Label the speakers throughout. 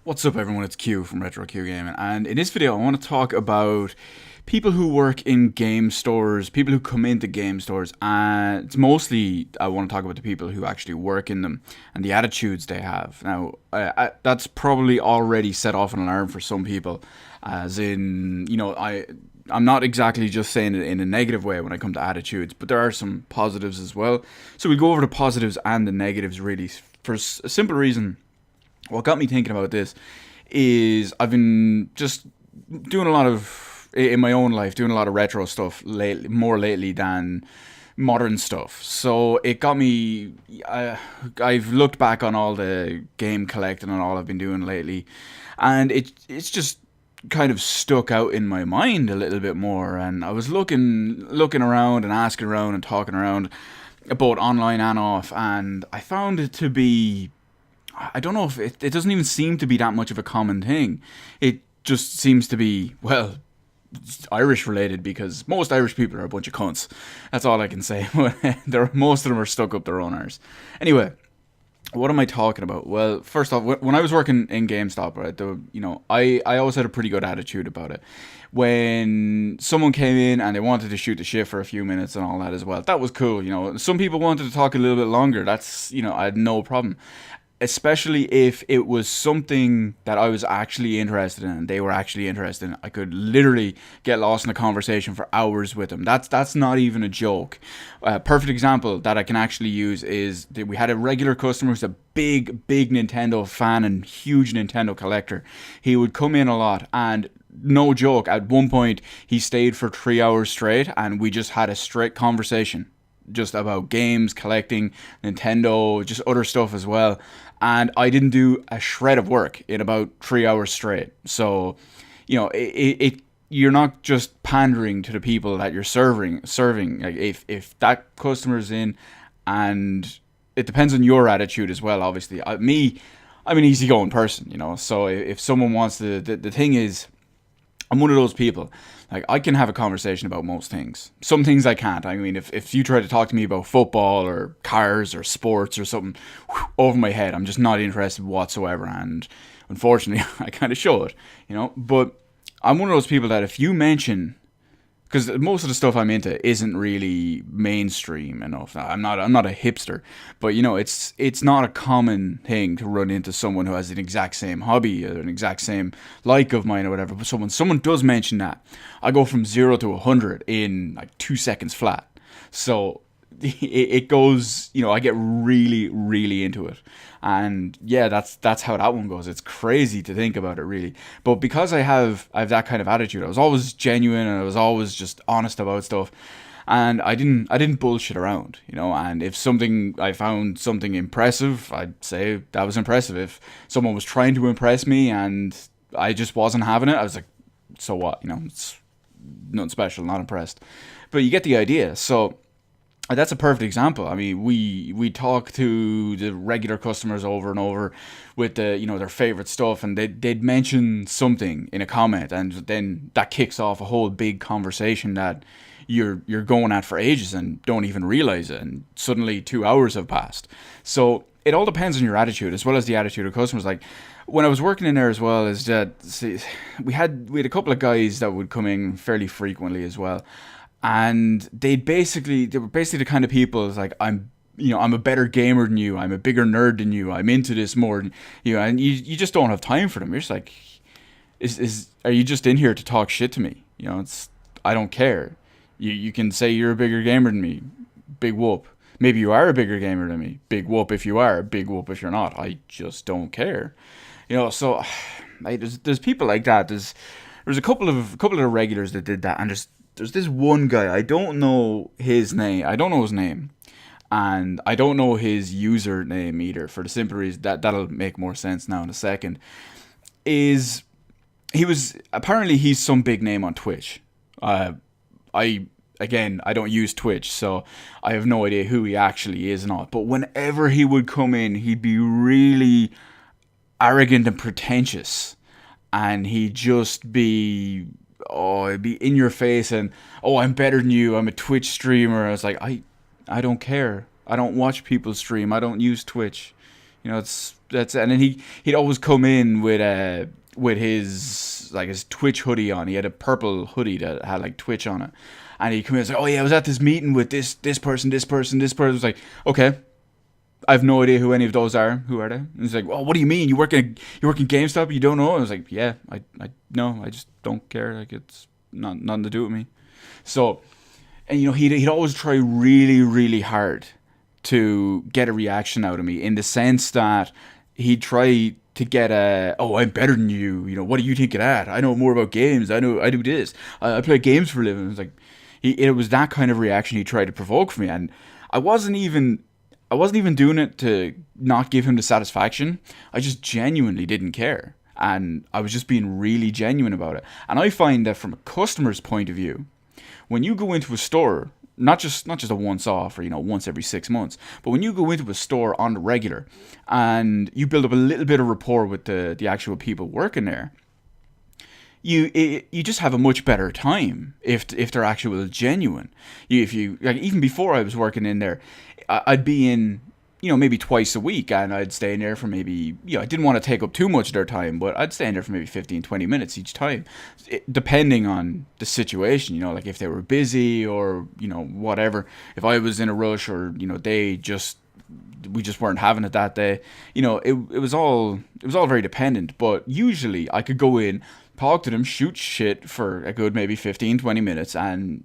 Speaker 1: What's up, everyone? It's Q from Retro Q Gaming, and in this video, I want to talk about people who work in game stores, people who come into game stores, and it's mostly I want to talk about the people who actually work in them and the attitudes they have. Now, that's probably already set off an alarm for some people, as in, I'm not exactly just saying it in a negative way when I come to attitudes, but there are some positives as well. So we'll go over the positives and the negatives really for a simple reason. What got me thinking about this is I've been just doing a lot of, in my own life, doing a lot of retro stuff more lately than modern stuff. So it got me, I've looked back on all the game collecting and all I've been doing lately, and it's just kind of stuck out in my mind a little bit more. And I was looking around and asking around and talking around, both online and off, and I found it to be, I don't know if it doesn't even seem to be that much of a common thing. It just seems to be, well, Irish related, because most Irish people are a bunch of cunts. That's all I can say. Most of them are stuck up their own arse. Anyway, what am I talking about? Well, first off, when I was working in GameStop, right, I always had a pretty good attitude about it. When someone came in and they wanted to shoot the shit for a few minutes and all that as well, that was cool. Some people wanted to talk a little bit longer. That's, I had no problem, especially if it was something that I was actually interested in and they were actually interested in. I could literally get lost in a conversation for hours with them. That's not even a joke. Perfect example that I can actually use is that we had a regular customer who's a big Nintendo fan and huge Nintendo collector. He would come in a lot, and no joke, at one point he stayed for 3 hours straight and we just had a straight conversation just about games, collecting, Nintendo, just other stuff as well. And I didn't do a shred of work in about 3 hours straight. So, you're not just pandering to the people that you're serving. Like if that customer's in, and it depends on your attitude as well. Obviously, I'm an easygoing person, So if someone wants the thing is, I'm one of those people. Like, I can have a conversation about most things. Some things I can't. I mean, if you try to talk to me about football or cars or sports or something, over my head, I'm just not interested whatsoever. And unfortunately, I kind of show it. But I'm one of those people that if you mention, because most of the stuff I'm into isn't really mainstream enough. I'm not a hipster, but it's not a common thing to run into someone who has an exact same hobby or an exact same like of mine or whatever. But someone does mention that, I go from 0 to 100 in like 2 seconds flat. So it goes, I get really into it. And yeah, that's how that one goes. It's crazy to think about it, really. But because I have that kind of attitude, I was always genuine and I was always just honest about stuff. And I didn't bullshit around, and if I found something impressive, I'd say that was impressive. If someone was trying to impress me and I just wasn't having it, I was like, so what? It's nothing special, not impressed. But you get the idea. So that's a perfect example. I mean, we talk to the regular customers over and over with their favorite stuff, and they'd mention something in a comment, and then that kicks off a whole big conversation that you're going at for ages and don't even realize it, and suddenly 2 hours have passed. So it all depends on your attitude as well as the attitude of customers. Like, when I was working in there as well, is that, see, we had a couple of guys that would come in fairly frequently as well. And they were basically the kind of people, it's like, I'm a better gamer than you, I'm a bigger nerd than you, I'm into this more than you, and you just don't have time for them. You're just like, are you just in here to talk shit to me? I don't care. You can say you're a bigger gamer than me, big whoop. Maybe you are a bigger gamer than me, big whoop if you are, big whoop if you're not. I just don't care. So like, there's people like that. There's a couple of the regulars that did that, and there's this one guy, I don't know his name, and I don't know his username either, for the simple reason that'll make more sense now in a second. He's some big name on Twitch. I don't use Twitch, so I have no idea who he actually is and all. But whenever he would come in, he'd be really arrogant and pretentious, and he'd just be, it'd be in your face, and I'm better than you, I'm a Twitch streamer. I was like, I don't care. I don't watch people stream. I don't use Twitch. It's that's and then he'd always come in with his like his Twitch hoodie on. He had a purple hoodie that had like Twitch on it, and he'd come in and say, "Oh yeah, I was at this meeting with this person, this person, this person." I was like, "Okay, I have no idea who any of those are. Who are they?" And he's like, "Well, what do you mean? You work in GameStop? You don't know?" I was like, "Yeah, I no, I just don't care. Like it's nothing to do with me." So, and he'd always try really really hard to get a reaction out of me, in the sense that he'd try to get "Oh, I'm better than you. What do you think of that? I know more about games. I do this. I play games for a living." It was like it was that kind of reaction he tried to provoke for me, and I wasn't even I wasn't even doing it to not give him the satisfaction. I just genuinely didn't care, and I was just being really genuine about it. And I find that from a customer's point of view, when you go into a store, not just a once off, or once every 6 months, but when you go into a store on the regular and you build up a little bit of rapport with the actual people working there, you just have a much better time if they're actual genuine. If you like, even before I was working in there, I'd be in maybe twice a week, and I'd stay in there for maybe, I didn't want to take up too much of their time, but I'd stay in there for maybe 15-20 minutes each time, depending on the situation. Like if they were busy, or whatever, if I was in a rush, or we just weren't having it that day. It was all very dependent, but usually I could go in, talk to them, shoot shit for a good maybe 15-20 minutes, and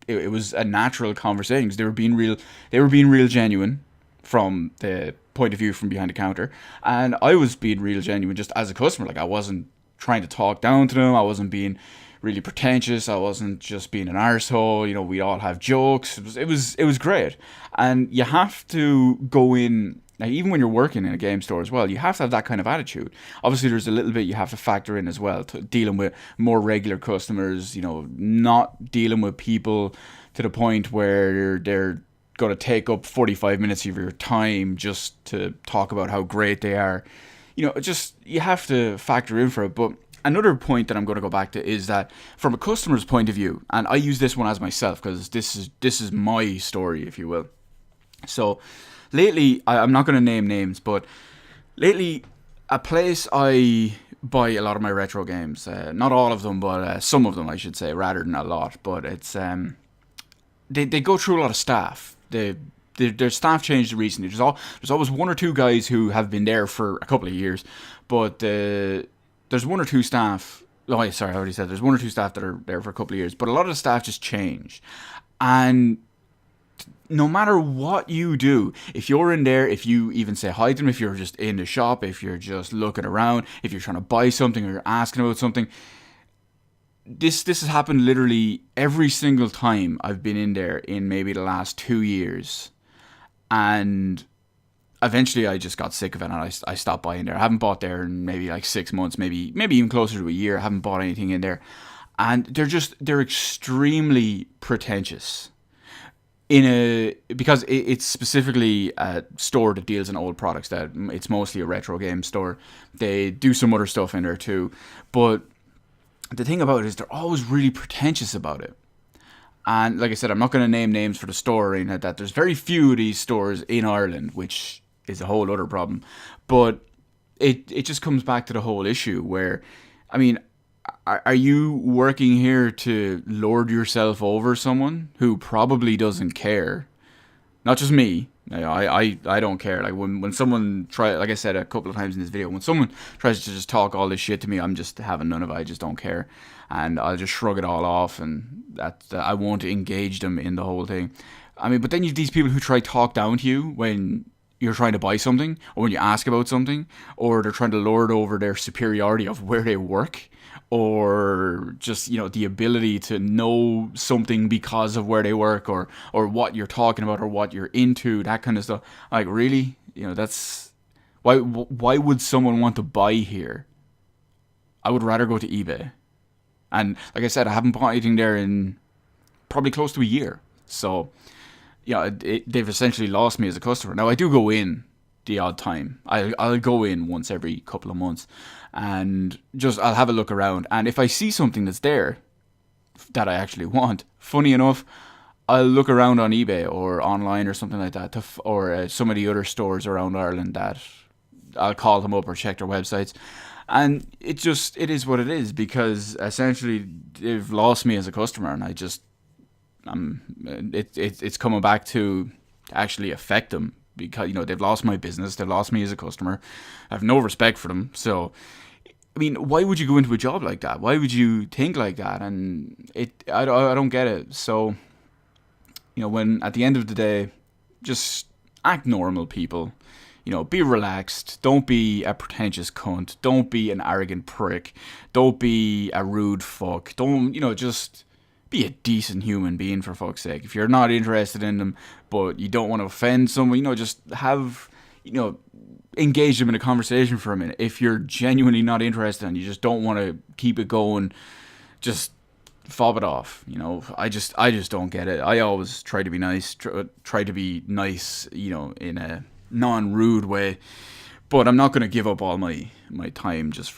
Speaker 1: it was a natural conversation, because they were being real genuine from the point of view from behind the counter, and I was being real genuine just as a customer. Like, I wasn't trying to talk down to them, I wasn't being really pretentious, I wasn't just being an arsehole. We all have jokes. It was great. And you have to go in, like, even when you're working in a game store as well, you have to have that kind of attitude. Obviously there's a little bit you have to factor in as well, to dealing with more regular customers, not dealing with people to the point where they're going to take up 45 minutes of your time just to talk about how great they are. You have to factor in for it. But another point that I'm going to go back to is that from a customer's point of view, and I use this one as myself because this is my story, if you will. So lately, I'm not going to name names, but lately, a place I buy a lot of my retro games, not all of them, but some of them, I should say, rather than a lot. But it's they go through a lot of staff. Their staff changed recently. There's always one or two guys who have been there for a couple of years, but there's one or two staff. Oh, sorry, I already said there's one or two staff that are there for a couple of years, but a lot of the staff just change. And no matter what you do, if you're in there, if you even say hi to them, if you're just in the shop, if you're just looking around, if you're trying to buy something or you're asking about something, this has happened literally every single time I've been in there in maybe the last 2 years. And eventually I just got sick of it, and I stopped buying there. I haven't bought there in maybe like 6 months, maybe even closer to a year. I haven't bought anything in there. And they're extremely pretentious. Because it's specifically a store that deals in old products, that it's mostly a retro game store. They do some other stuff in there too, but the thing about it is they're always really pretentious about it. And like I said, I'm not going to name names for the store or anything like that. There's very few of these stores in Ireland, which is a whole other problem. But it just comes back to the whole issue where, I mean, are you working here to lord yourself over someone who probably doesn't care? Not just me. I don't care. Like when someone like I said a couple of times in this video, when someone tries to just talk all this shit to me, I'm just having none of it. I just don't care, and I'll just shrug it all off, and that I won't engage them in the whole thing. I mean, but then you have these people who try to talk down to you when you're trying to buy something, or when you ask about something, or they're trying to lord over their superiority of where they work, or just the ability to know something because of where they work, or what you're talking about, or what you're into, that kind of stuff. Like, really, that's why would someone want to buy here? I would rather go to eBay. And like I said, I haven't bought anything there in probably close to a year, so they've essentially lost me as a customer. Now I do go in the odd time. I'll go in once every couple of months, and I'll have a look around, and if I see something that's there that I actually want, funny enough, I'll look around on eBay or online or something like that, or some of the other stores around Ireland that I'll call them up or check their websites. And it is what it is, because essentially they've lost me as a customer, and it's coming back to actually affect them, because they've lost my business, they've lost me as a customer. I have no respect for them. So I mean, why would you go into a job like that? Why would you think like that? And I don't get it. So when at the end of the day, just act normal, people. Be relaxed. Don't be a pretentious cunt. Don't be an arrogant prick. Don't be a rude fuck. Don't, just be a decent human being, for fuck's sake. If you're not interested in them, but you don't want to offend someone, just have, engage them in a conversation for a minute. If you're genuinely not interested and you just don't want to keep it going, just fob it off. I just don't get it. I always try to be nice, try to be nice, in a non-rude way, but I'm not going to give up all my time just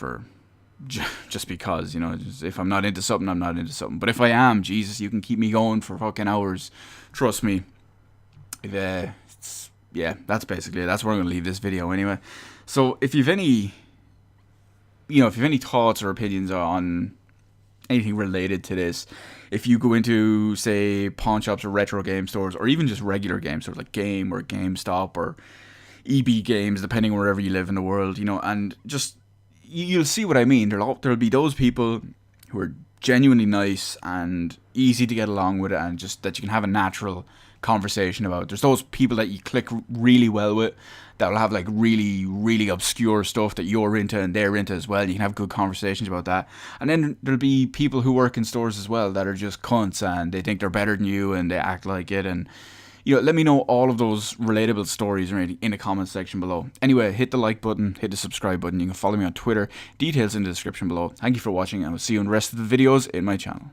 Speaker 1: because, if I'm not into something, I'm not into something. But if I am, Jesus, you can keep me going for fucking hours. Trust me. Yeah, that's basically it. That's where I'm going to leave this video anyway. So if you've any, thoughts or opinions on anything related to this, if you go into, say, pawn shops or retro game stores, or even just regular game stores like Game or GameStop or EB Games, depending on wherever you live in the world, and just, you'll see what I mean. There'll be those people who are genuinely nice and easy to get along with, and just that you can have a natural conversation about. There's those people that you click really well with, that'll have like really, really obscure stuff that you're into and they're into as well. You can have good conversations about that. And then there'll be people who work in stores as well that are just cunts, and they think they're better than you and they act like it. And let me know all of those relatable stories in the comments section below. Anyway, hit the like button, hit the subscribe button. You can follow me on Twitter. Details in the description below. Thank you for watching, and I will see you in the rest of the videos in my channel.